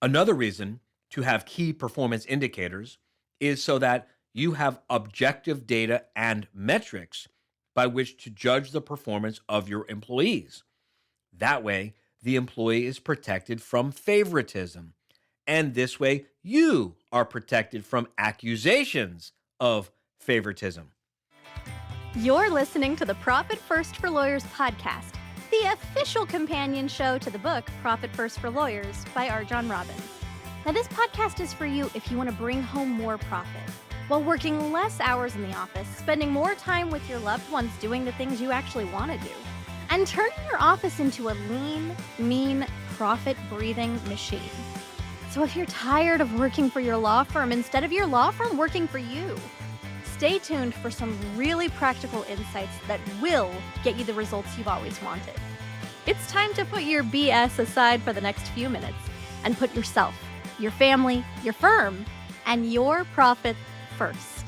Another reason to have key performance indicators is so that you have objective data and metrics by which to judge the performance of your employees. That way, the employee is protected from favoritism. And this way, you are protected from accusations of favoritism. You're listening to the Profit First for Lawyers podcast, the official companion show to the book Profit First for Lawyers by R. John Robbins. Now, this podcast is for you if you want to bring home more profit while working less hours in the office, spending more time with your loved ones doing the things you actually want to do, and turning your office into a lean, mean, profit-breathing machine. So if you're tired of working for your law firm instead of your law firm working for you, stay tuned for some really practical insights that will get you the results you've always wanted. It's time to put your BS aside for the next few minutes and put yourself, your family, your firm, and your profit first.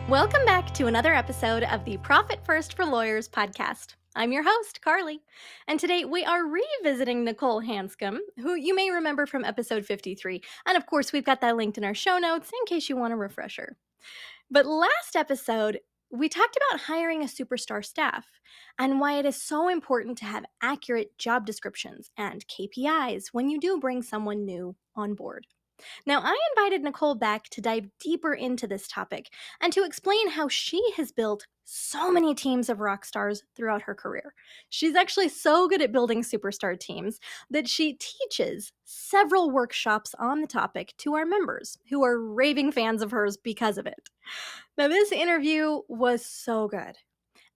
Welcome back to another episode of the Profit First for Lawyers podcast. I'm your host, Carly, and today we are revisiting Nichole Hanscom, who you may remember from episode 53. And of course, we've got that linked in our show notes in case you want a refresher. But last episode, we talked about hiring a superstar staff and why it is so important to have accurate job descriptions and KPIs when you do bring someone new on board. Now, I invited Nichole back to dive deeper into this topic and to explain how she has built so many teams of rock stars throughout her career. She's actually so good at building superstar teams that she teaches several workshops on the topic to our members who are raving fans of hers because of it. Now, this interview was so good.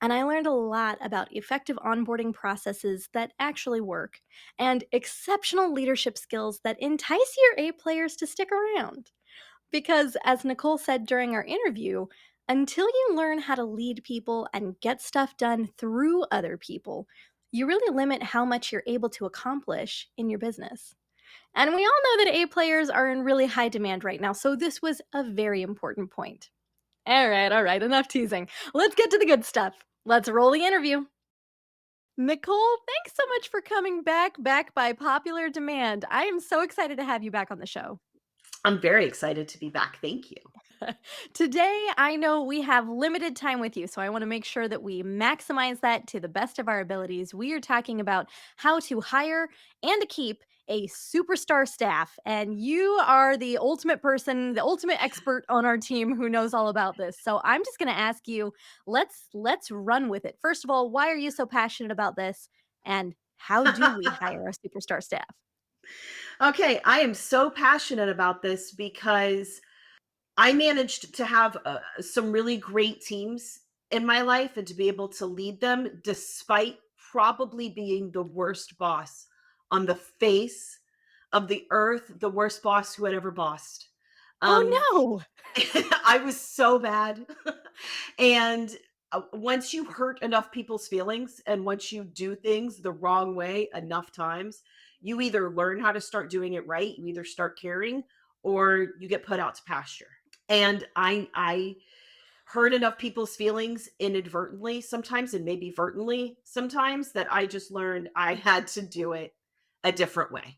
And I learned a lot about effective onboarding processes that actually work and exceptional leadership skills that entice your A players to stick around. Because, as Nichole said during our interview, until you learn how to lead people and get stuff done through other people, you really limit how much you're able to accomplish in your business. And we all know that A players are in really high demand right now, so this was a very important point. All right, enough teasing. Let's get to the good stuff. Let's roll the interview. Nichole, thanks so much for coming back by popular demand. I am so excited to have you back on the show. I'm very excited to be back. Thank you. Today, I know we have limited time with you, so I want to make sure that we maximize that to the best of our abilities. We are talking about how to hire and to keep a superstar staff, and you are the ultimate person, the ultimate expert on our team who knows all about this. So I'm just going to ask you, let's run with it. First of all, why are you so passionate about this, and how do we hire a superstar staff? Okay, I am so passionate about this because I managed to have some really great teams in my life and to be able to lead them despite probably being the worst boss on the face of the earth, the worst boss who had ever bossed. Um, Oh I was so bad. And once you hurt enough people's feelings and once you do things the wrong way enough times, you either learn how to start doing it right, you either start caring, or you get put out to pasture. And I hurt enough people's feelings inadvertently sometimes and maybe vertently sometimes that I just learned I had to do it a different way.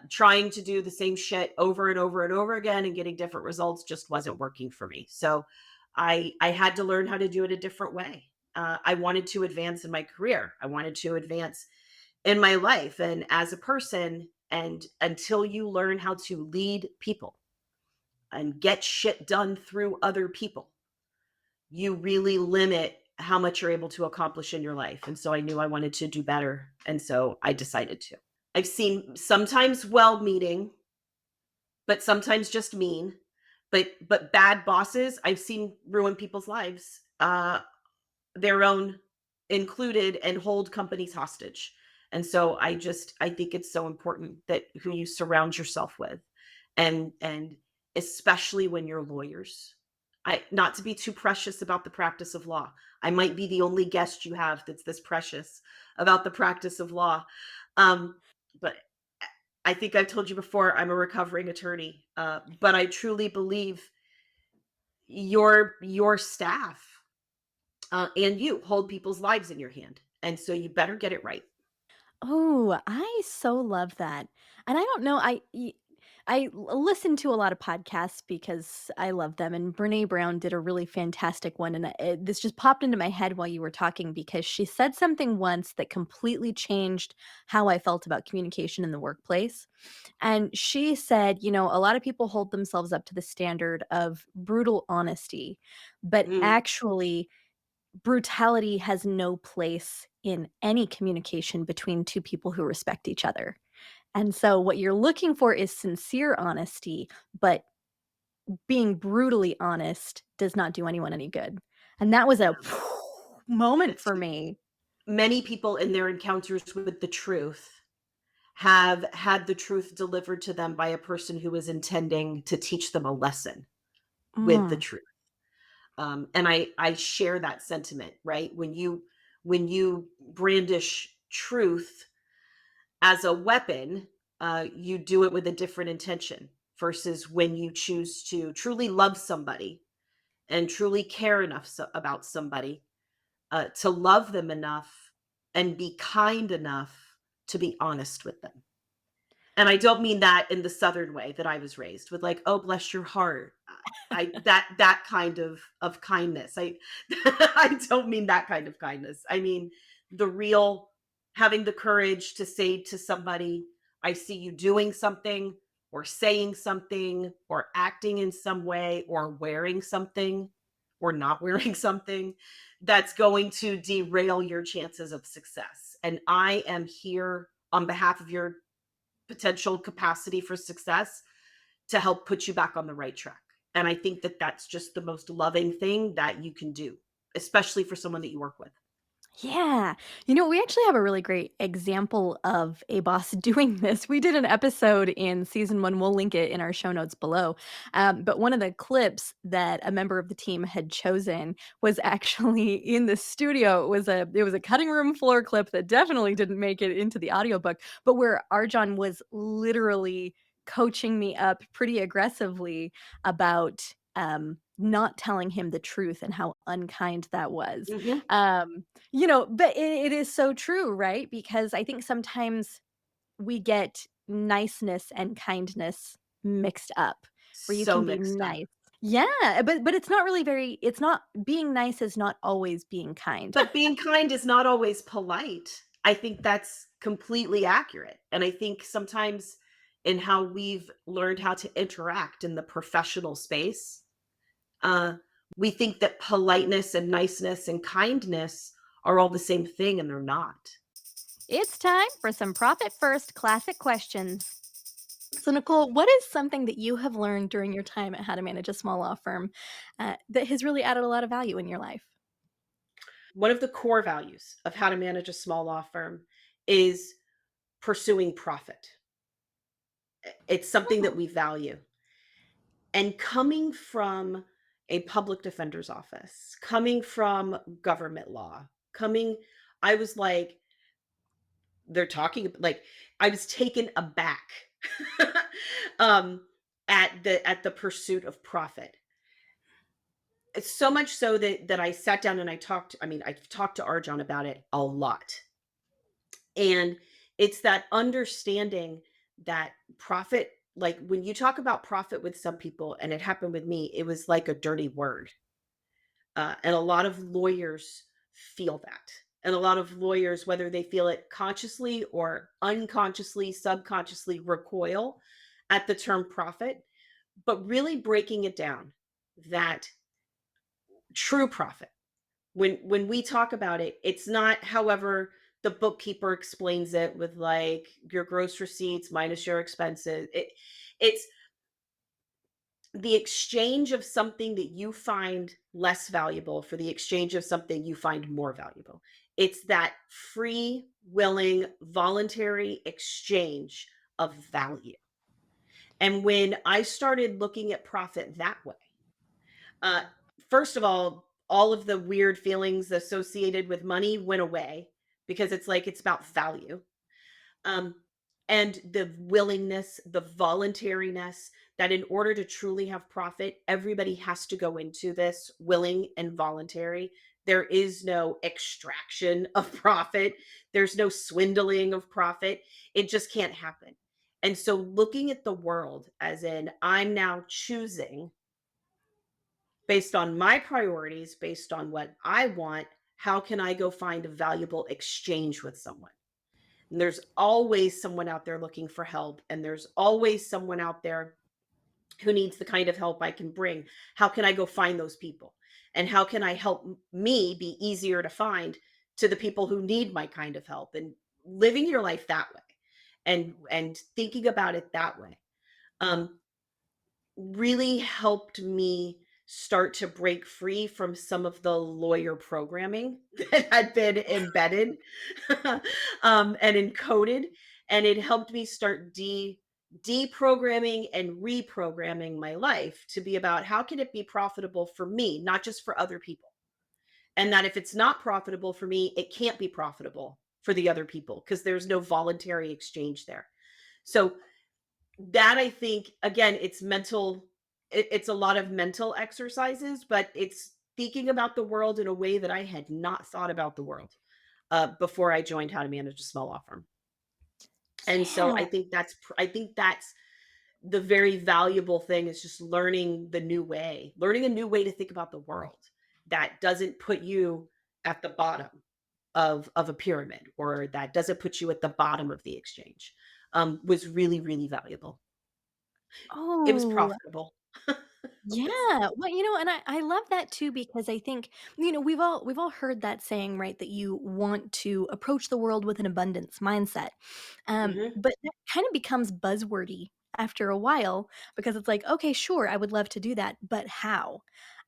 Trying to do the same shit over and over and over again and getting different results just wasn't working for me. So I had to learn how to do it a different way. I wanted to advance in my career. I wanted to advance in my life and as a person. And until you learn how to lead people and get shit done through other people, you really limit how much you're able to accomplish in your life. And so I knew I wanted to do better. And so I decided to. I've seen sometimes well-meaning, but sometimes just mean. But bad bosses, I've seen ruin people's lives, their own included, and hold companies hostage. And so I think it's so important that who you surround yourself with, and especially when you're lawyers. I not to be too precious about the practice of law. I might be the only guest you have that's this precious about the practice of law. But I think I've told you before, I'm a recovering attorney, but I truly believe your staff and you hold people's lives in your hand, and so you better get it right. Oh, I so love that. And I don't know, listen to a lot of podcasts because I love them, and Brené Brown did a really fantastic one, and this just popped into my head while you were talking because she said something once that completely changed how I felt about communication in the workplace. And she said, a lot of people hold themselves up to the standard of brutal honesty, but Mm, actually brutality has no place in any communication between two people who respect each other. And so what you're looking for is sincere honesty, but being brutally honest does not do anyone any good. And that was a yeah. moment It's for me. many people in their encounters with the truth have had the truth delivered to them by a person who was intending to teach them a lesson with the Mm. truth. And I share that sentiment, right? When you brandish truth as a weapon, you do it with a different intention versus when you choose to truly love somebody and truly care enough about somebody to love them enough and be kind enough to be honest with them. And I don't mean that in the Southern way that I was raised with, like, "Oh, bless your heart." I that kind of kindness. I don't mean that kind of kindness. I mean the real having the courage to say to somebody, "I see you doing something or saying something or acting in some way or wearing something or not wearing something that's going to derail your chances of success. And I am here on behalf of your potential capacity for success to help put you back on the right track." And I think that that's just the most loving thing that you can do, especially for someone that you work with. Yeah. We actually have a really great example of a boss doing this. We did an episode in season one. We'll link it in our show notes below. But one of the clips that a member of the team had chosen was actually in the studio. It was a cutting room floor clip that definitely didn't make it into the audiobook, but where Arjan was literally coaching me up pretty aggressively about not telling him the truth and how unkind that was. Mhm. But it is so true, right? Because I think sometimes we get niceness and kindness mixed up, where you So can be mixed up. nice. Yeah, but it's not being nice is not always being kind. But being kind is not always polite. I think that's completely accurate. And I think sometimes in how we've learned how to interact in the professional space, uh, we think that politeness and niceness and kindness are all the same thing, and they're not. It's time for some profit first classic questions. So, Nicole, what is something that you have learned during your time at How to Manage a Small Law Firm that has really added a lot of value in your life? One of the core values of how to manage a small law firm is pursuing profit. It's something that Hmm. we value. And coming from a public defender's office, coming from government law, I was like, they're talking like I was taken aback um at the pursuit of profit. It's so much so that I sat down and I've talked to Arjon about it a lot. And it's that understanding that profit, like when you talk about profit with some people, and it happened with me, it was like a dirty word. And a lot of lawyers feel that. And a lot of lawyers, whether they feel it consciously or unconsciously, subconsciously, recoil at the term profit, but really breaking it down that true profit, when we talk about it, it's not however the bookkeeper explains it with like your gross receipts minus your expenses. It's the exchange of something that you find less valuable for the exchange of something you find more valuable. It's that free, willing, voluntary exchange of value. And when I started looking at profit that way, uh, first of all of the weird feelings associated with money went away because it's like it's about value. Um, and the willingness, the voluntariness that in order to truly have profit, everybody has to go into this willing and voluntary. There is no extraction of profit. There's no swindling of profit. It just can't happen. And so looking at the world as in I'm now choosing based on my priorities, based on what I want, how can I go find a valuable exchange with someone? And there's always someone out there looking for help, and there's always someone out there who needs the kind of help I can bring. How can I go find those people? And how can I help me be easier to find to the people who need my kind of help and living your life that way and thinking about it that way. Um, really helped me start to break free from some of the lawyer programming that had been embedded and encoded. And it helped me start deprogramming and reprogramming my life to be about how can it be profitable for me, not just for other people. And that if it's not profitable for me, it can't be profitable for the other people because there's no voluntary exchange there. So that I think again, it's a lot of mental exercises, but it's thinking about the world in a way that I had not thought about the world, before I joined How to Manage a Small Law Firm. And so Yeah. I think that's the very valuable thing is just learning a new way to think about the world that doesn't put you at the bottom of a pyramid or that doesn't put you at the bottom of the exchange, was really, really valuable. It was Oh, profitable. Was yeah. Well, and I love that too because I think, we've all heard that saying, right, that you want to approach the world with an abundance mindset. Mhm, But that kind of becomes buzzwordy after a while because it's like, okay, sure, I would love to do that, but how?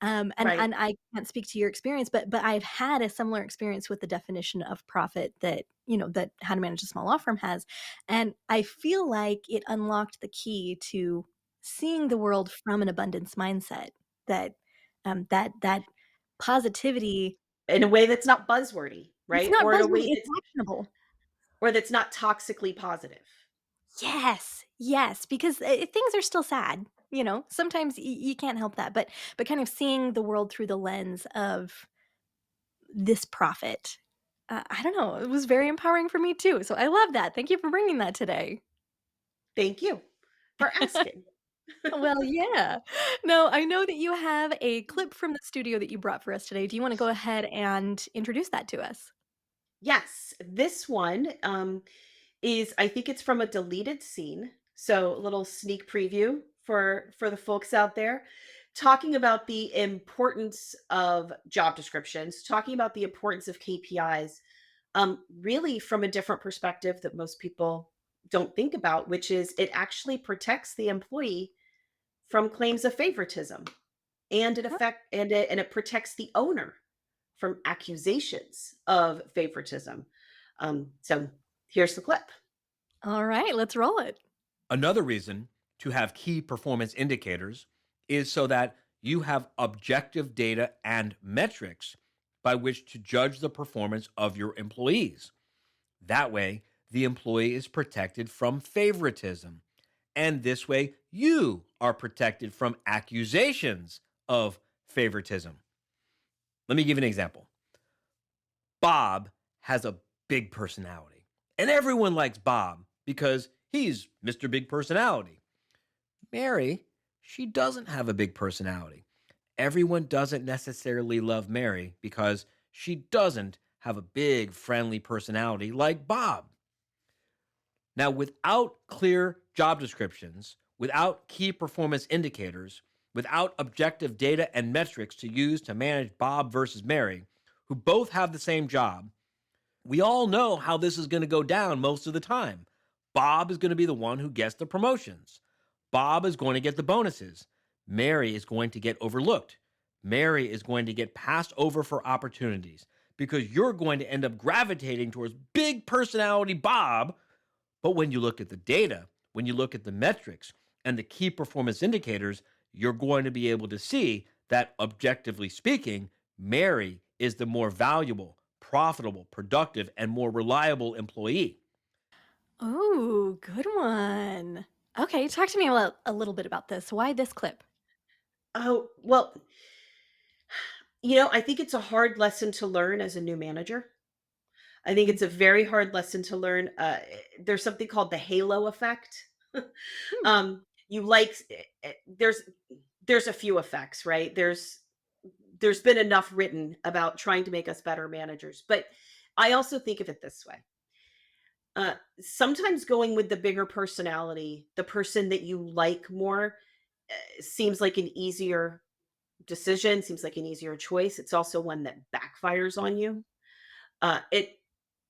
right. And I can't speak to your experience, but I've had a similar experience with the definition of profit that How to Manage a Small Law Firm has, and I feel like it unlocked the key to seeing the world from an abundance mindset that that positivity. In a way that's not buzzwordy, It's right? not Or in a buzzwordy, way it's actionable. that's not toxically positive. Yes, yes, because things are still sad. Sometimes you can't help that, but kind of seeing the world through the lens of this profit. I don't know. It was very empowering for me too. So I love that. Thank you for bringing that today. Thank you for asking. Well, yeah. No, I know that you have a clip from the studio that you brought for us today. Do you want to go ahead and introduce that to us? Yes, this one, is I think it's from a deleted scene. So a little sneak preview for the folks out there, talking about the importance of job descriptions, talking about the importance of KPIs, really from a different perspective that most people don't think about, which is it actually protects the employee from claims of favoritism, and it protects the owner from accusations of favoritism. So here's the clip. All right, let's roll it. Another reason to have key performance indicators is so that you have objective data and metrics by which to judge the performance of your employees. That way, the employee is protected from favoritism. And this way, you are protected from accusations of favoritism. Let me give you an example. Bob has a big personality, and everyone likes Bob because he's Mr. Big Personality. Mary, she doesn't have a big personality. Everyone doesn't necessarily love Mary because she doesn't have a big, friendly personality like Bob. Now, without clear job descriptions, without key performance indicators, without objective data and metrics to use to manage Bob versus Mary, who both have the same job, we all know how this is going to go down most of the time. Bob is going to be the one who gets the promotions. Bob is going to get the bonuses. Mary is going to get overlooked. Mary is going to get passed over for opportunities because you're going to end up gravitating towards big personality Bob. But when you look at the data, when you look at the metrics and the key performance indicators, you're going to be able to see that objectively speaking, Mary is the more valuable, profitable, productive, and more reliable employee. Oh, good one. Okay, talk to me a little bit about this. Why this clip? Oh, well, I think it's a hard lesson to learn as a new manager. I think Mm. it's a very hard lesson to learn. There's something called the halo effect. Hmm. You like there's a few effects, right? There's been enough written about trying to make us better managers, but I also think of it this way. Sometimes going with the bigger personality, the person that you like more, seems like an easier decision, seems like an easier choice. It's also one that backfires on you. It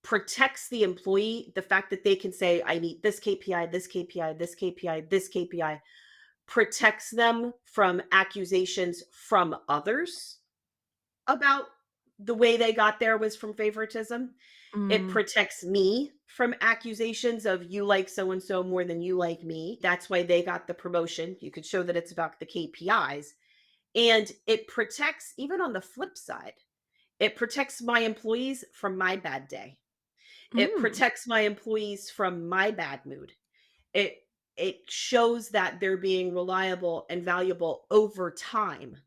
protects the employee, the fact that they can say, I need this KPI, this KPI, this KPI, this KPI, protects them from accusations from others about the way they got there was from favoritism. It Mm. protects me from accusations of you like so and so more than you like me. That's why they got the promotion. You could show that it's about the KPIs. And it protects, even on the flip side, it protects my employees from my bad day. It Mm. protects my employees from my bad mood. It it shows that they're being reliable and valuable over time,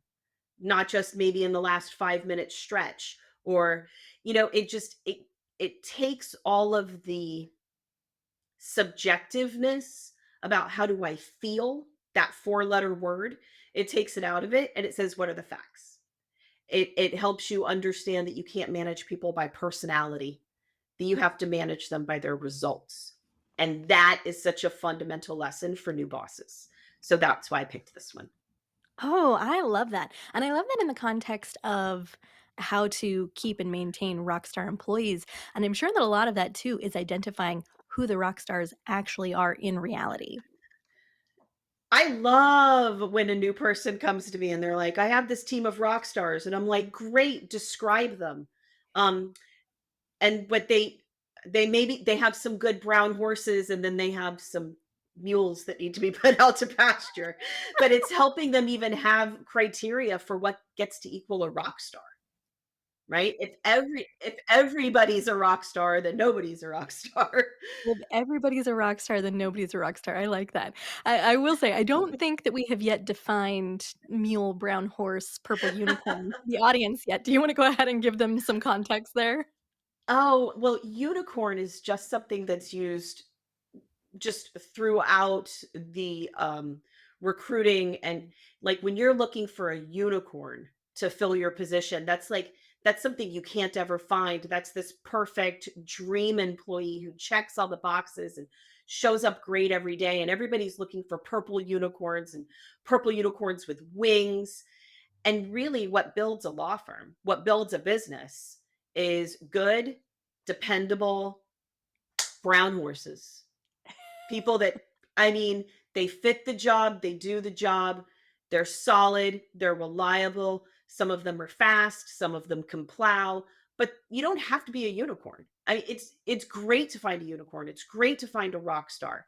not just maybe in the last 5-minute stretch, or it takes all of the subjectiveness about how do I feel, that four-letter word, it takes it out of it and it says what are the facts. It helps you understand that you can't manage people by personality, that you have to manage them by their results. And that is such a fundamental lesson for new bosses. So that's why I picked this one. Oh, I love that. And I love that in the context of how to keep and maintain rock star employees. And I'm sure that a lot of that too is identifying who the rock stars actually are in reality. I love when a new person comes to me and they're like, I have this team of rock stars. And I'm like, great, describe them. Um, and what they maybe they have some good brown horses and then they have some mules that need to be put out to pasture. But it's helping them even have criteria for what gets to equal a rock star. Right? If everybody's a rock star, then nobody's a rock star. If everybody's a rock star, then nobody's a rock star. I like that. I will say, I don't think that we have yet defined mule, brown horse, purple unicorn to the audience yet. Do you want to go ahead and give them some context there? Oh, well, unicorn is just something that's used just throughout the recruiting, and like when you're looking for a unicorn to fill your position, that's something you can't ever find. That's this perfect dream employee who checks all the boxes and shows up great every day, and everybody's looking for purple unicorns with wings. And really what builds a law firm, what builds a business, is good, dependable brown horses. People that, I mean, they fit the job, they do the job, they're solid, they're reliable. Some of them are fast, some of them can plow, but you don't have to be a unicorn. It's great to find a unicorn. It's great to find a rock star.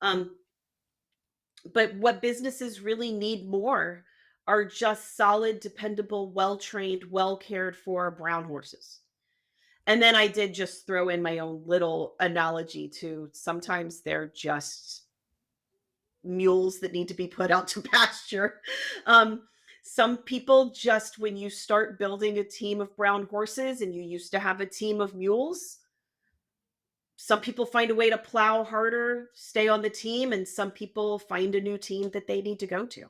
Um, but what businesses really need more are just solid, dependable, well-trained, well cared for brown horses. And then I did just throw in my own little analogy to sometimes they're just mules that need to be put out to pasture. Um, some people just, when you start building a team of brown horses and you used to have a team of mules, some people find a way to plow harder, stay on the team, and some people find a new team that they need to go to.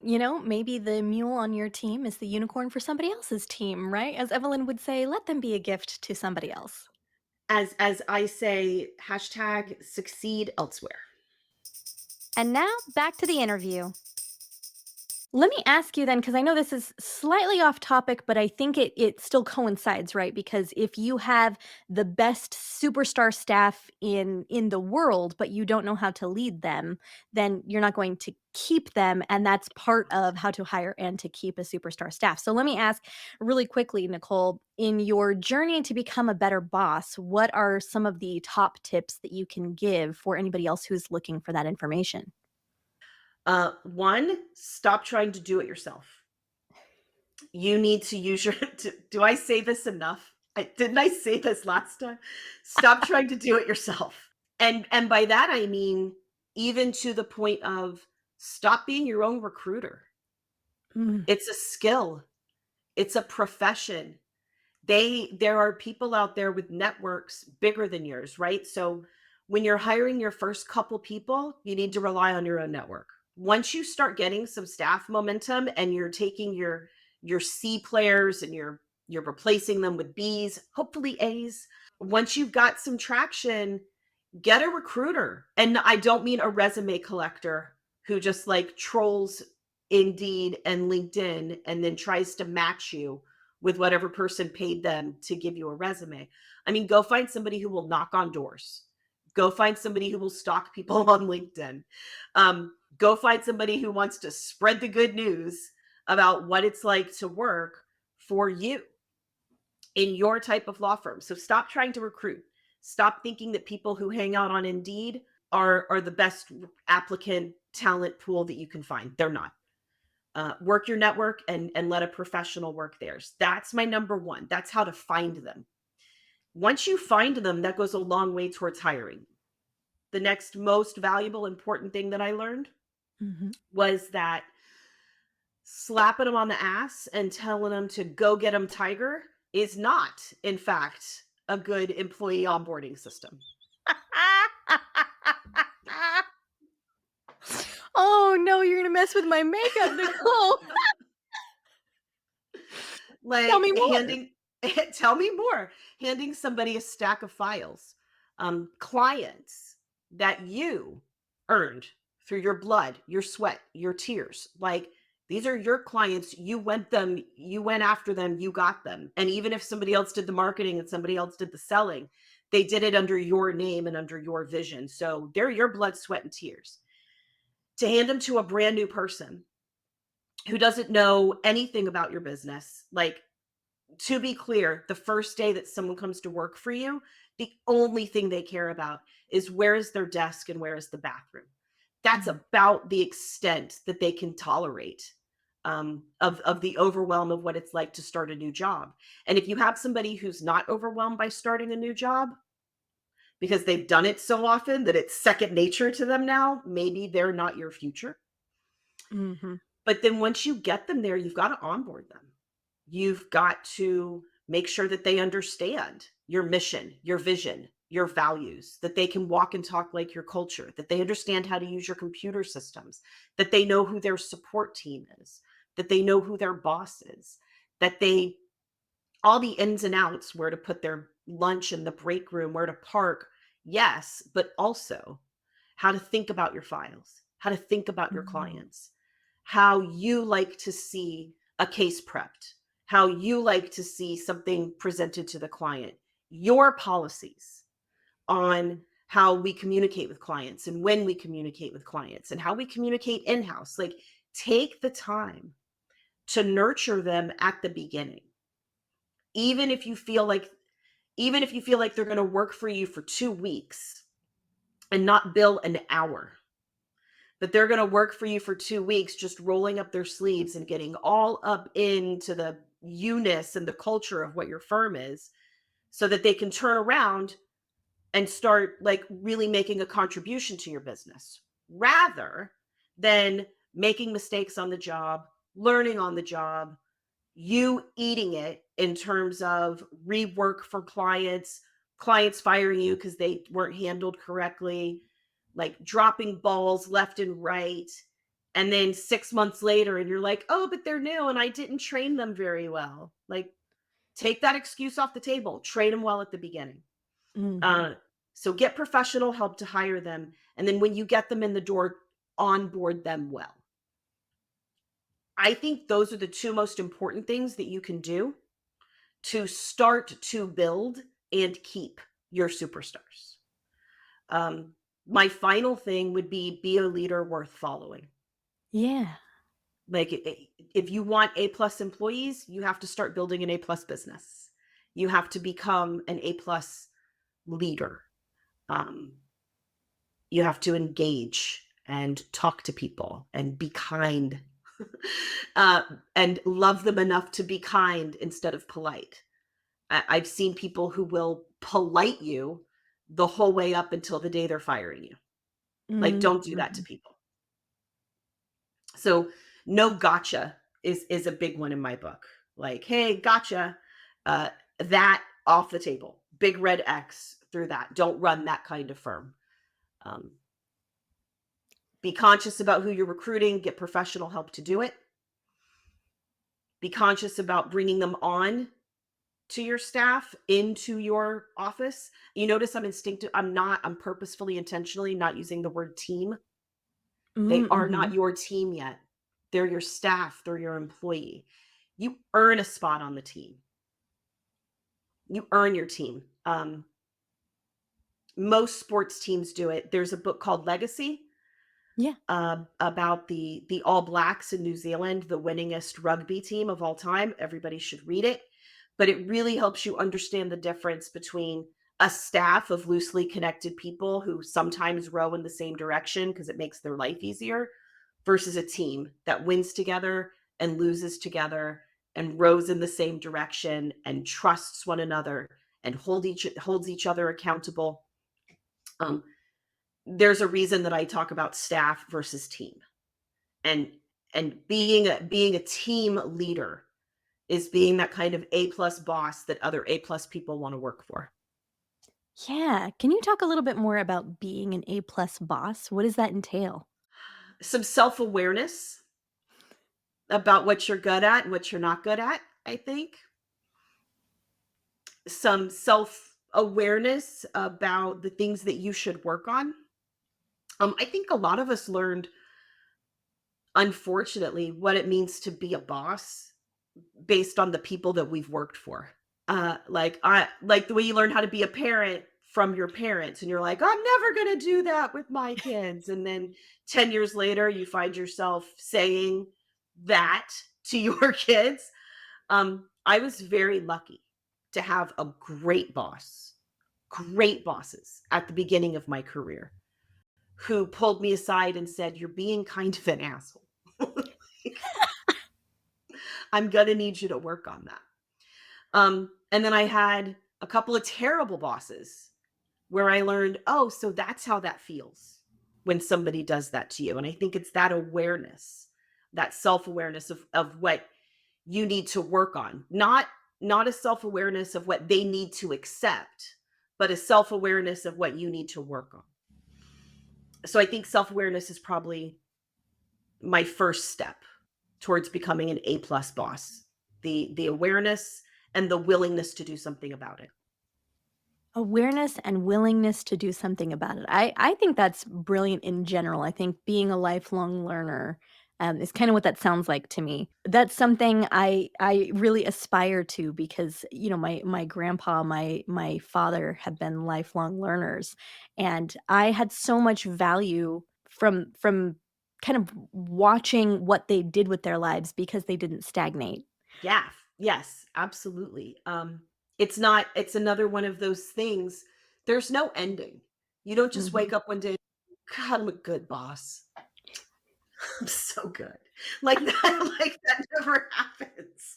You know, maybe the mule on your team is the unicorn for somebody else's team, right? As Evelyn would say, let them be a gift to somebody else. As I say, hashtag succeed elsewhere. And now back to the interview. Let me ask you then, because I know this is slightly off topic, but I think it still coincides, right? Because if you have the best superstar staff in the world, but you don't know how to lead them, then you're not going to keep them, and that's part of how to hire and to keep a superstar staff. So let me ask really quickly, Nicole, in your journey to become a better boss, what are some of the top tips that you can give for anybody else who's looking for that information? One, stop trying to do it yourself. You need to use your do I say this enough? Didn't I say this last time? Stop trying to do it yourself. And by that I mean even to the point of stop being your own recruiter. Mm. It's a skill. It's a profession. There are people out there with networks bigger than yours, right? So when you're hiring your first couple people, you need to rely on your own network. Once you start getting some staff momentum and you're taking your C players and you're replacing them with Bs, hopefully As. Once you've got some traction, get a recruiter. And I don't mean a resume collector who just like trolls Indeed and LinkedIn and then tries to match you with whatever person paid them to give you a resume. I mean, go find somebody who will knock on doors. Go find somebody who will stalk people on LinkedIn. Go find somebody who wants to spread the good news about what it's like to work for you in your type of law firm. So stop trying to recruit. Stop thinking that people who hang out on Indeed are the best applicant talent pool that you can find. They're not. Work your network and let a professional work theirs. That's my number one. That's how to find them. Once you find them, that goes a long way towards hiring. The next most valuable, important thing that I learned Mhm. was that slapping them on the ass and telling them to go get them tiger is not, in fact, a good employee onboarding system. Oh, no, you're gonna mess with my makeup, Nichole. Tell Like me more. handing tell me more. Handing somebody a stack of files, clients that you earned through your blood, your sweat, your tears. Like these are your clients. You went after them, you got them. And even if somebody else did the marketing and somebody else did the selling, they did it under your name and under your vision. So they're your blood, sweat, and tears. To hand them to a brand new person who doesn't know anything about your business, like to be clear, the first day that someone comes to work for you, the only thing they care about is where is their desk and where is the bathroom. That's Mhm. about the extent that they can tolerate of the overwhelm of what it's like to start a new job. And if you have somebody who's not overwhelmed by starting a new job because they've done it so often that it's second nature to them now, maybe they're not your future. Mhm. But then once you get them there, you've got to onboard them. You've got to make sure that they understand your mission, your vision, your values, that they can walk and talk like your culture, that they understand how to use your computer systems, that they know who their support team is, that they know who their boss is, that they all the ins and outs, where to put their lunch in the break room, where to park. Yes, but also how to think about your files, how to think about your Mhm. clients, how you like to see a case prepped, how you like to see something presented to the client, your policies on how we communicate with clients and when we communicate with clients and how we communicate in house. Like, take the time to nurture them at the beginning. Even if you feel like even if you feel like they're going to work for you for 2 weeks and not bill an hour, but they're going to work for you for 2 weeks just rolling up their sleeves and getting all up into the you-ness and the culture of what your firm is so that they can turn around and start like really making a contribution to your business rather than making mistakes on the job, learning on the job, you eating it in terms of rework for clients, clients firing you because they weren't handled correctly, like dropping balls left and right. And then 6 months later, and you're like, oh, but they're new and I didn't train them very well. Like, take that excuse off the table, train them well at the beginning. Mhm. Uh, so get professional help to hire them. And then when you get them in the door, onboard them well. I think those are the two most important things that you can do to start to build and keep your superstars. My final thing would be a leader worth following. Yeah. Like if you want A plus employees, you have to start building an A plus business. You have to become an A plus leader. Um, you have to engage and talk to people and be kind uh, and love them enough to be kind instead of polite. I've seen people who will polite you the whole way up until the day they're firing you. Like, don't do that to Mhm. people. So, no gotcha is a big one in my book. Like, "Hey, gotcha." Uh, that off the table. Big red X through that. Don't run that kind of firm. Um, be conscious about who you're recruiting, get professional help to do it. Be conscious about bringing them on to your staff into your office. You notice I'm purposefully, intentionally not using the word team. They are not Mm-hmm. your team yet. They're your staff, they're your employee. You earn a spot on the team. You earn your team. Most sports teams do it. There's a book called Legacy, Yeah. about the All Blacks in New Zealand, the winningest rugby team of all time. Everybody should read it. But it really helps you understand the difference between a staff of loosely connected people who sometimes row in the same direction because it makes their life easier versus a team that wins together and loses together and rows in the same direction and trusts one another and holds each other accountable. Um, there's a reason that I talk about staff versus team. And being a team leader is being that kind of A plus boss that other A plus people want to work for. Yeah. Can you talk a little bit more about being an A plus boss? What does that entail? Some self awareness about what you're good at and what you're not good at, I think. Some self awareness about the things that you should work on. I think a lot of us learned, unfortunately, what it means to be a boss based on the people that we've worked for. Like the way you learn how to be a parent from your parents, and you're like, I'm never gonna do that with my kids. And then 10 years later, you find yourself saying that to your kids. I was very lucky to have a great bosses at the beginning of my career who pulled me aside and said, you're being kind of an asshole. I'm gonna need you to work on that. And then I had a couple of terrible bosses where I learned, oh, so that's how that feels when somebody does that to you. And I think it's that awareness, that self-awareness of what you need to work on. Not a self-awareness of what they need to accept, but a self-awareness of what you need to work on. So I think self-awareness is probably my first step towards becoming an A plus boss. The awareness and the willingness to do something about it. Awareness and willingness to do something about it. I think that's brilliant in general. I think being a lifelong learner, is kinda what that sounds like to me. That's something I really aspire to because, my grandpa, my father have been lifelong learners, and I had so much value from kind of watching what they did with their lives because they didn't stagnate. Yeah. Yes, absolutely. It's another one of those things. There's no ending. You don't just wake Mhm. up one day, God, I'm a good boss. I'm so good. Like that, like that never happens.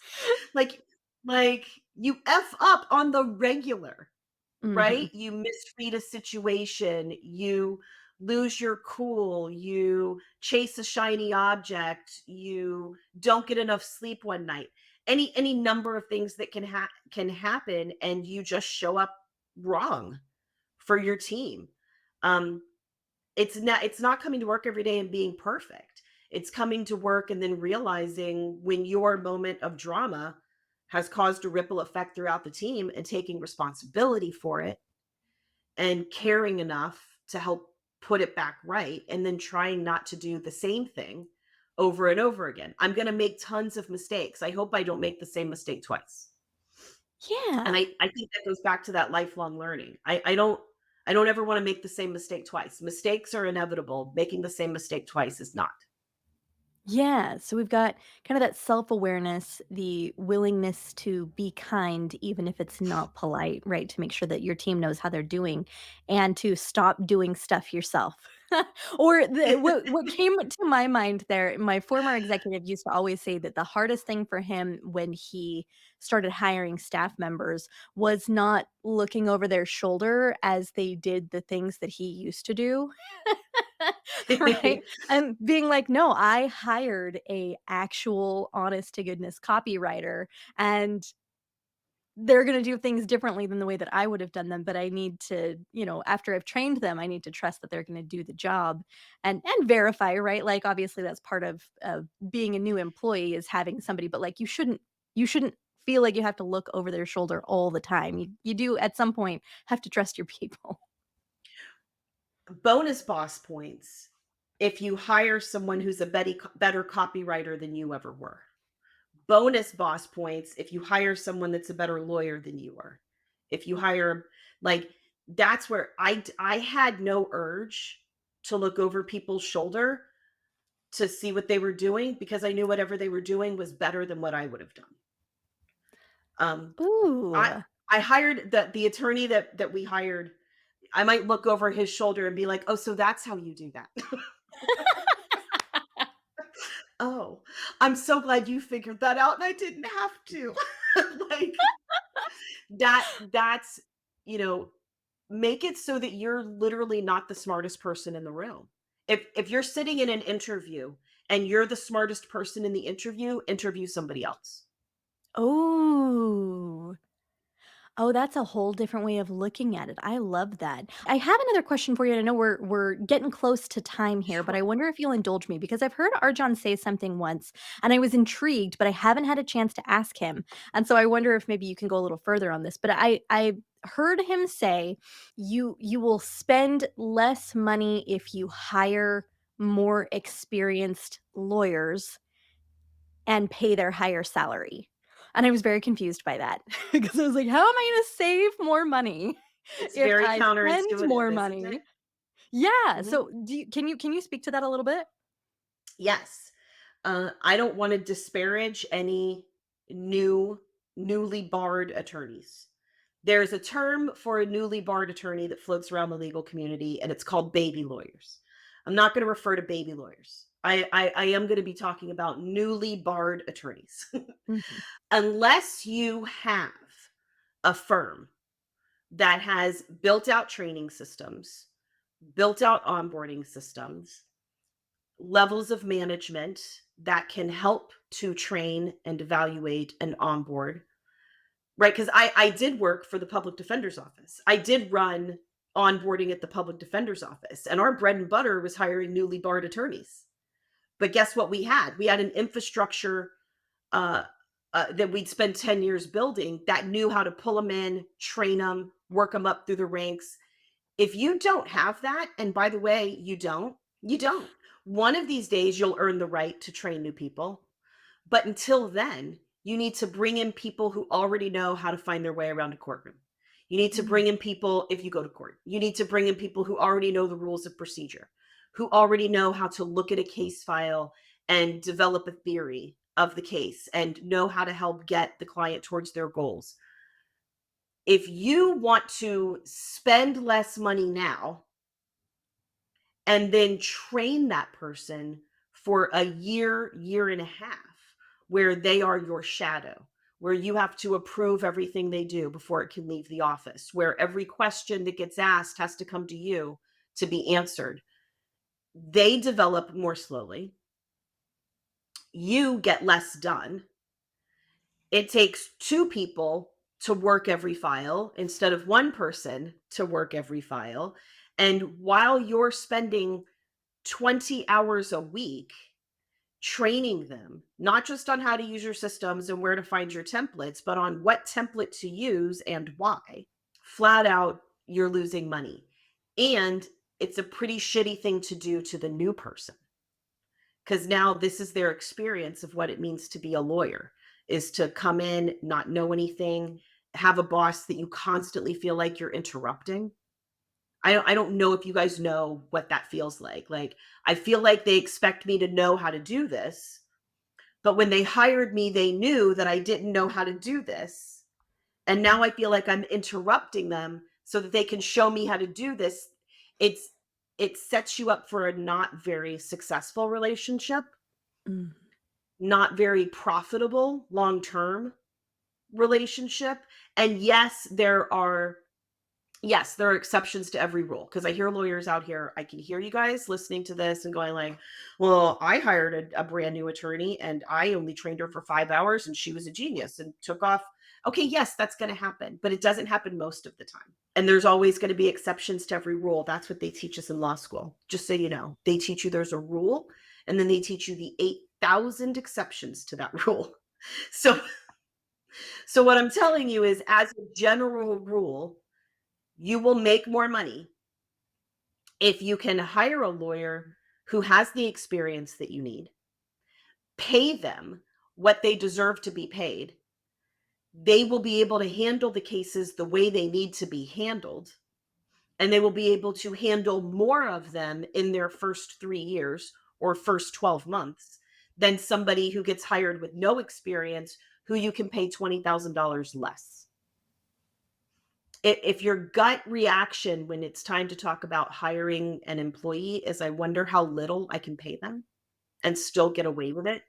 Like like you F up on the regular. Mhm. Right? You misread a situation, you lose your cool, you chase a shiny object, you don't get enough sleep one night. Any number of things that can happen and you just show up wrong for your team. Um it's not coming to work every day and being perfect. It's coming to work and then realizing when your moment of drama has caused a ripple effect throughout the team and taking responsibility for it and caring enough to help put it back right, and then trying not to do the same thing over and over again. I'm going to make tons of mistakes. I hope I don't make the same mistake twice. And Yeah. I think that goes back to that lifelong learning. I don't ever want to make the same mistake twice. Mistakes are inevitable. Making the same mistake twice is not. Yeah, so we've got kind of that self-awareness, the willingness to be kind even if it's not polite, right? To make sure that your team knows how they're doing and to stop doing stuff yourself. Or what came to my mind there, my former executive used to always say that the hardest thing for him when he started hiring staff members was not looking over their shoulder as they did the things that he used to do. right? And being like, "No, I hired a actual honest to goodness copywriter, and they're gonna do things differently than the way that I would have done them, but I need to, after I've trained them, I need to trust that they're gonna do the job and verify, right? Like, obviously, that's part of being a new employee is having somebody, but, like, you shouldn't feel like you have to look over their shoulder all the time. You do, at some point, have to trust your people." Bonus boss points if you hire someone who's a better copywriter than you ever were. Bonus boss points if you hire someone that's a better lawyer than you are. If you hire, like, that's where I had no urge to look over people's shoulder to see what they were doing because I knew whatever they were doing was better than what I would have done. I Ooh. I hired the attorney that we hired. I might look over his shoulder and be like, "Oh, so that's how you do that." "Oh, I'm so glad you figured that out and I didn't have to." Like, that's, you know, make it so that you're literally not the smartest person in the room. If you're sitting in an interview and you're the smartest person in the interview, interview somebody else. Oh. Oh, that's a whole different way of looking at it. I love that. I have another question for you. I know we're getting close to time here, but I Sure. wonder if you'll indulge me because I've heard Arjan say something once and I was intrigued, but I haven't had a chance to ask him. And so I wonder if maybe you can go a little further on this. But I heard him say you will spend less money if you hire more experienced lawyers and pay their higher salary. And I was very confused by that because I was like, "How am I gonna save more money It's if very I spend counterintuitive, more isn't it? money?" Yeah, Mhm. so can you speak to that a little bit? Yes. I don't want to disparage any new newly barred attorneys. There's a term for a newly barred attorney that floats around the legal community, and it's called baby lawyers. I'm not going to refer to baby lawyers. I am going to be talking about newly barred attorneys. Mhm. Unless you have a firm that has built out training systems, built out onboarding systems, levels of management that can help to train and evaluate and onboard, right? Because I did work for the public defender's office. I did run onboarding at the public defender's office, and our bread and butter was hiring newly barred attorneys. But guess what we had? We had an infrastructure uh, that we'd spend 10 years building that knew how to pull them in, train them, work them up through the ranks. If you don't have that, and by the way, you don't. One of these days, you'll earn the right to train new people. But until then, you need to bring in people who already know how to find their way around a courtroom. You need to Mm, bring in people, if you go to court, you need to bring in people who already know the rules of procedure, who already know how to look at a case file and develop a theory of the case and know how to help get the client towards their goals. If you want to spend less money now and then train that person for a year, year and a half, where they are your shadow, where you have to approve everything they do before it can leave the office, where every question that gets asked has to come to you to be answered. They develop more slowly. You get less done. It takes two people to work every file instead of one person to work every file. And while you're spending 20 hours a week training them, not just on how to use your systems and where to find your templates, but on what template to use and why, flat out, you're losing money. And it's a pretty shitty thing to do to the new person because now this is their experience of what it means to be a lawyer is to come in, not know anything, have a boss that you constantly feel like you're interrupting. I don't know if you guys know what that feels like. Like, I feel like they expect me to know how to do this, but when they hired me, they knew that I didn't know how to do this. And now I feel like I'm interrupting them so that they can show me how to do this. It's it sets you up for a not very successful relationship, mm, not very profitable long-term relationship. And yes, there are Yes, there are exceptions to every rule because I hear lawyers out here. I can hear you guys listening to this and going like, "Well, I hired a brand new attorney and I only trained her for 5 hours and she was a genius and took off." Okay, yes, that's going to happen, but it doesn't happen most of the time. And there's always going to be exceptions to every rule. That's what they teach us in law school. Just so you know, they teach you there's a rule, and then they teach you the 8,000 exceptions to that rule. So, so what I'm telling you is, as a general rule, you will make more money if you can hire a lawyer who has the experience that you need, pay them what they deserve to be paid. They will be able to handle the cases the way they need to be handled, and they will be able to handle more of them in their first 3 years or first 12 months than somebody who gets hired with no experience who you can pay $20,000 less. If your gut reaction when it's time to talk about hiring an employee is, I wonder how little I can pay them and still get away with it,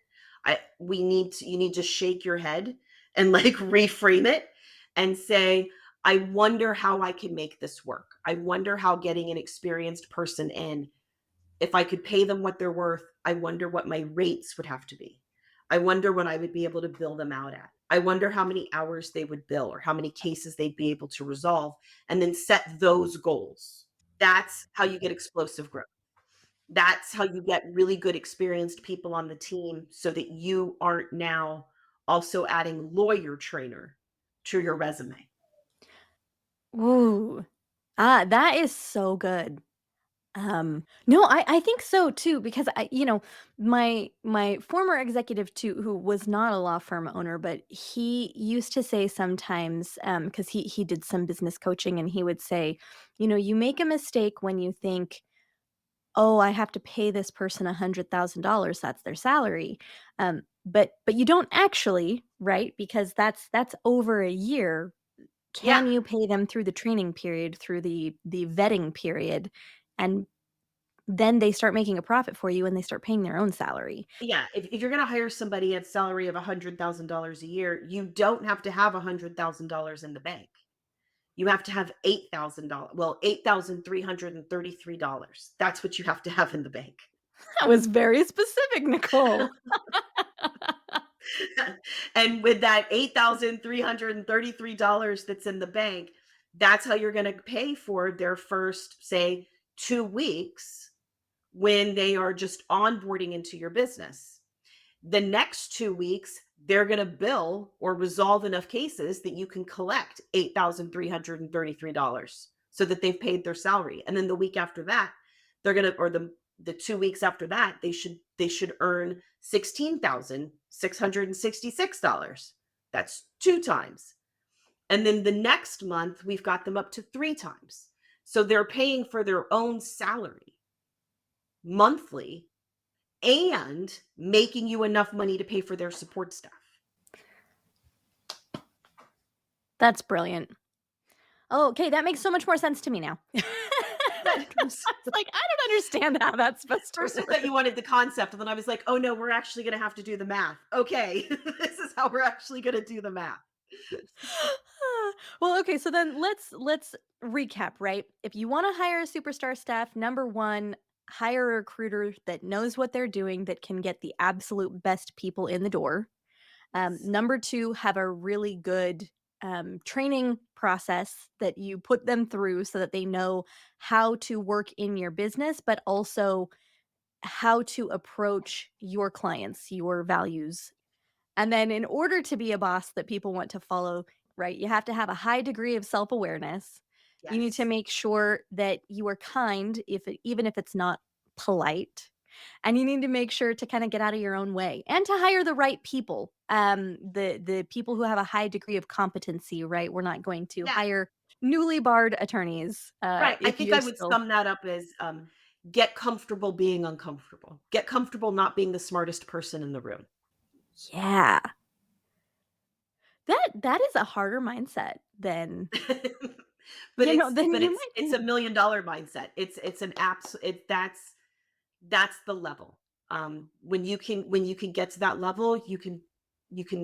you need to shake your head and like reframe it and say, I wonder how I can make this work. I wonder how getting an experienced person in, if I could pay them what they're worth, I wonder what my rates would have to be. I wonder what I would be able to bill them out at. I wonder how many hours they would bill or how many cases they'd be able to resolve, and then set those goals. That's how you get explosive growth. That's how you get really good experienced people on the team so that you aren't now also adding lawyer trainer to your resume. Ooh. Ah, that is so good. No, I think so too because my former executive too, who was not a law firm owner, but he used to say sometimes, because he did some business coaching, and he would say, you make a mistake when you think, "Oh, I have to pay this person $100,000, that's their salary." But you don't actually, right? Because that's over a year. Yeah. Can you pay them through the training period, through the vetting period? And then they start making a profit for you and they start paying their own salary. Yeah. If you're going to hire somebody at salary of $100,000 a year, you don't have to have $100,000 in the bank. You have to have $8,000. Well, $8,333. That's what you have to have in the bank. That was very specific, Nicole. And with that $8,333 that's in the bank, that's how you're going to pay for their first, say, 2 weeks when they are just onboarding into your business. The next 2 weeks, they're going to bill or resolve enough cases that you can collect $8,333 so that they've paid their salary. And then the week after that, they're going to, or the 2 weeks after that, they should earn $16,666. That's two times. And then the next month, we've got them up to three times. So they're paying for their own salary monthly and making you enough money to pay for their support staff. That's brilliant. Oh, okay, that makes so much more sense to me now. Good. I was like, I don't understand how that's supposed to First, I thought work. you wanted the concept, and then I was like, oh no, we're actually going to have to do the math. Okay, this is how we're actually going to do the math. Well, okay, so then let's recap, right? If you want to hire a superstar staff, number 1, hire a recruiter that knows what they're doing, that can get the absolute best people in the door. Yes. Number 2, have a really good training process that you put them through so that they know how to work in your business, but also how to approach your clients, your values. And then in order to be a boss that people want to follow, right, you have to have a high degree of self-awareness. You need to Yes. make sure that you are kind, even if it's not polite. And you need to make sure to kind of get out of your own way and to hire the right people. The people who have a high degree of competency, right? We're not going to Yeah. hire newly barred attorneys Right. I if think you're I would still. sum that up as get comfortable being uncomfortable. Get comfortable not being the smartest person in the room. Yeah. That is a harder mindset than, But it's than but you it's might it's a think. $1,000,000 mindset. It's an abs it that's the level. When you can get to that level, you can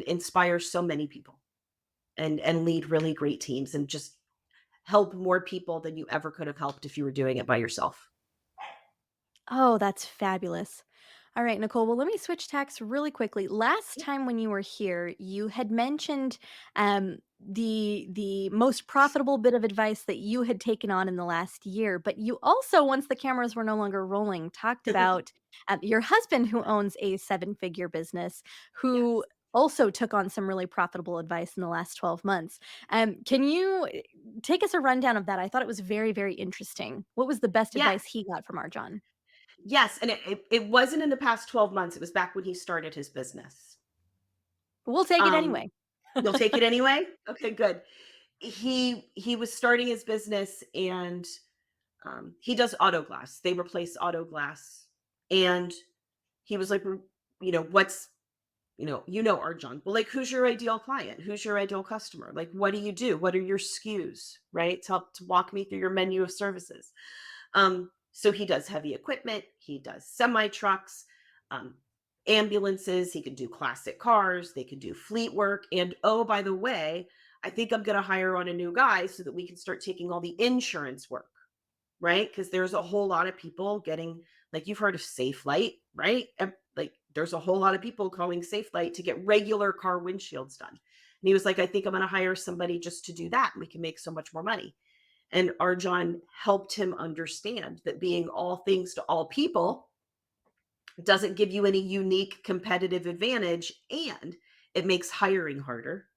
inspire so many people and lead really great teams and just help more people than you ever could have helped if you were doing it by yourself. Oh, that's fabulous. All right, Nicole. Well, let me switch tacks really quickly. Last Yeah. time when you were here, you had mentioned the most profitable bit of advice that you had taken on in the last year. But you also, once the cameras were no longer rolling, talked about your husband who owns a seven-figure business, who Yes. also took on some really profitable advice in the last 12 months. Can you take us a rundown of that? I thought it was very, very interesting. What was the best Yes. advice he got from Arjan? Yes, and it wasn't in the past 12 months, it was back when he started his business. We'll take it Um, anyway. you'll take it anyway? Okay, good. He was starting his business and, he does auto glass. They replace auto glass, and he was like, "What's" Arjan. Well, like, who's your ideal client? Who's your ideal customer? Like, what do you do? What are your SKUs, right? To walk me through your menu of services. So he does heavy equipment, he does semi trucks, um, ambulances, he can do classic cars, they can do fleet work. And oh, by the way, I think I'm going to hire on a new guy so that we can start taking all the insurance work, right? Because there's a whole lot of people getting, like, you've heard of Safe Light, right? Like, there's a whole lot of people calling Safe Light to get regular car windshields done. And he was like, I think I'm going to hire somebody just to do that. And we can make so much more money. And Arjan helped him understand that being all things to all people doesn't give you any unique competitive advantage, and it makes hiring harder.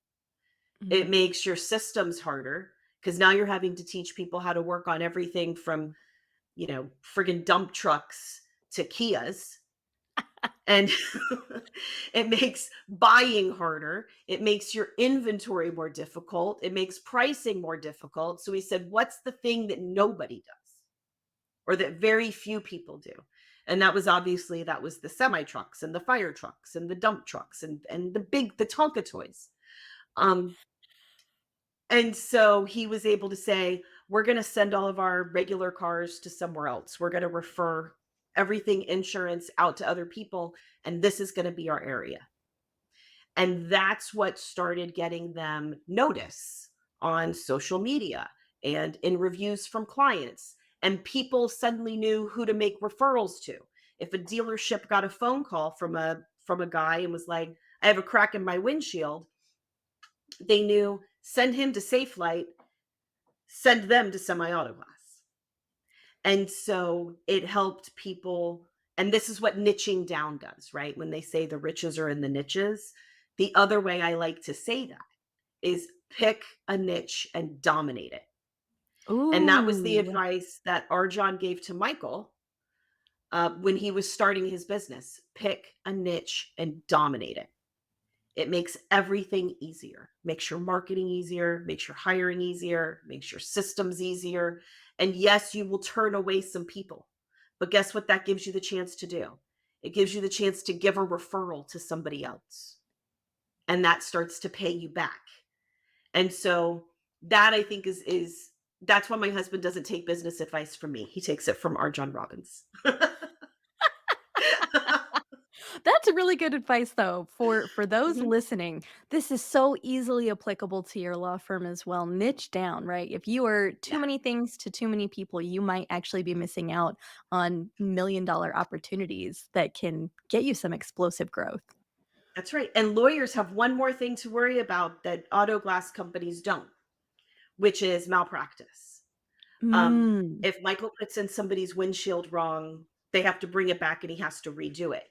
It Mhm. makes your systems harder because now you're having to teach people how to work on everything from, friggin' dump trucks to Kias. And it makes buying harder. It makes your inventory more difficult. It makes pricing more difficult. So he said, what's the thing that nobody does or that very few people do? And that was the semi trucks and the fire trucks and the dump trucks and the Tonka toys. Um, and so he was able to say, we're going to send all of our regular cars to somewhere else. We're going to refer everything insurance out to other people. And this is going to be our area. And that's what started getting them notice on social media and in reviews from clients. And people suddenly knew who to make referrals to. If a dealership got a phone call from a guy and was like, I have a crack in my windshield, they knew send him to Safe Light, send them to Semi Auto Glass. And so it helped people. And this is what niching down does, right? When they say the riches are in the niches, the other way I like to say that is pick a niche and dominate it. And that was the Ooh. advice that Arjan gave to Michael when he was starting his business. Pick a niche and dominate it. It makes everything easier, makes your marketing easier, makes your hiring easier, makes your systems easier. And yes, you will turn away some people. But guess what that gives you the chance to do? It gives you the chance to give a referral to somebody else. And that starts to pay you back. And so that I think is that's why my husband doesn't take business advice from me. He takes it from Arjon Robbins. That's a really good advice though for those Mhm. listening. This is so easily applicable to your law firm as well. Niche down, right? If you are too Yeah. many things to too many people, you might actually be missing out on $1,000,000 opportunities that can get you some explosive growth. That's right. And lawyers have one more thing to worry about that auto glass companies don't, which is malpractice. Mm. If Michael puts in somebody's windshield wrong, they have to bring it back and he has to redo it.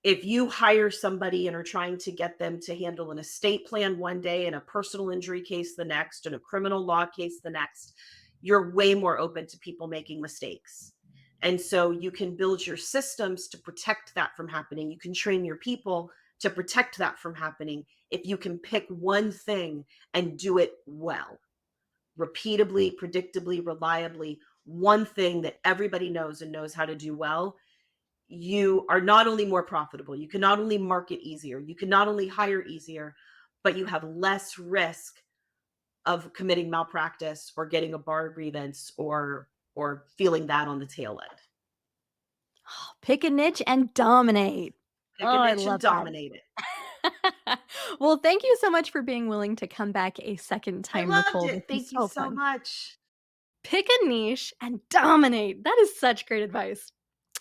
If you hire somebody and are trying to get them to handle an estate plan one day and a personal injury case the next and a criminal law case the next, you're way more open to people making mistakes. And so you can build your systems to protect that from happening. You can train your people to protect that from happening if you can pick one thing and do it well, repeatably, predictably, reliably, one thing that everybody knows and knows how to do well. You are not only more profitable, you can not only market easier, you can not only hire easier, but you have less risk of committing malpractice or getting a bar grievance or feeling that on the tail end. Pick a niche and dominate. Oh, Pick a I niche and love that. dominate it. Well, thank you so much for being willing to come back a second I time, loved Nicole. This it. was Thank you so so fun. much. Pick a niche and dominate. That is such great advice.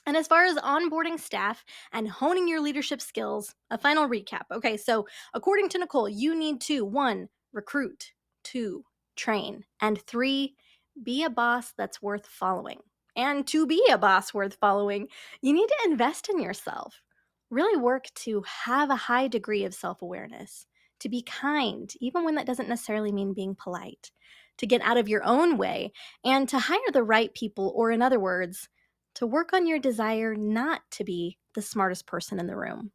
And as far as onboarding staff and honing your leadership skills, a final recap. Okay, so according to Nicole, you need to one, recruit, two, train, and three, be a boss that's worth following. And to be a boss worth following, you need to invest in yourself. Really work to have a high degree of self awareness, to be kind, even when that doesn't necessarily mean being polite, to get out of your own way, and to hire the right people, or in other words, to work on your desire not to be the smartest person in the room.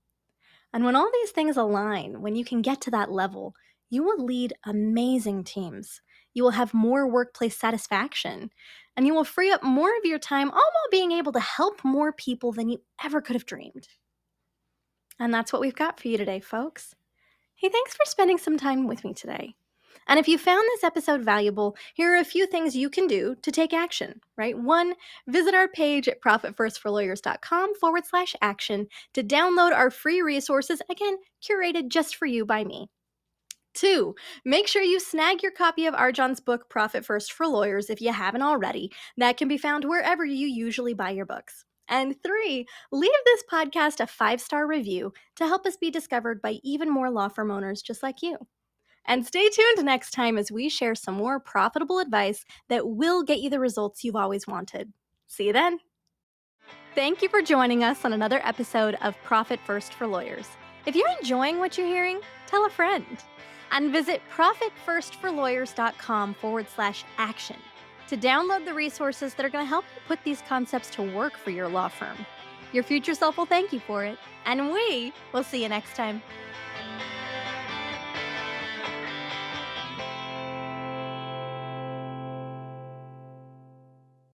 And when all these things align, when you can get to that level, you will lead amazing teams. You will have more workplace satisfaction, and you will free up more of your time, all while being able to help more people than you ever could have dreamed. And that's what we've got for you today, folks. Hey, thanks for spending some time with me today. And if you found this episode valuable, here are a few things you can do to take action, right? One, visit our page at profitfirstforlawyers.com/action to download our free resources, again, curated just for you by me. Two, make sure you snag your copy of Arjan's book, Profit First for Lawyers, if you haven't already. That can be found wherever you usually buy your books. And three, leave this podcast a 5-star review to help us be discovered by even more law firm owners just like you. And stay tuned next time as we share some more profitable advice that will get you the results you've always wanted. See you then. Thank you for joining us on another episode of Profit First for Lawyers. If you're enjoying what you're hearing, tell a friend. And visit profitfirstforlawyers.com/action to download the resources that are going to help you put these concepts to work for your law firm. Your future self will thank you for it, and we will see you next time.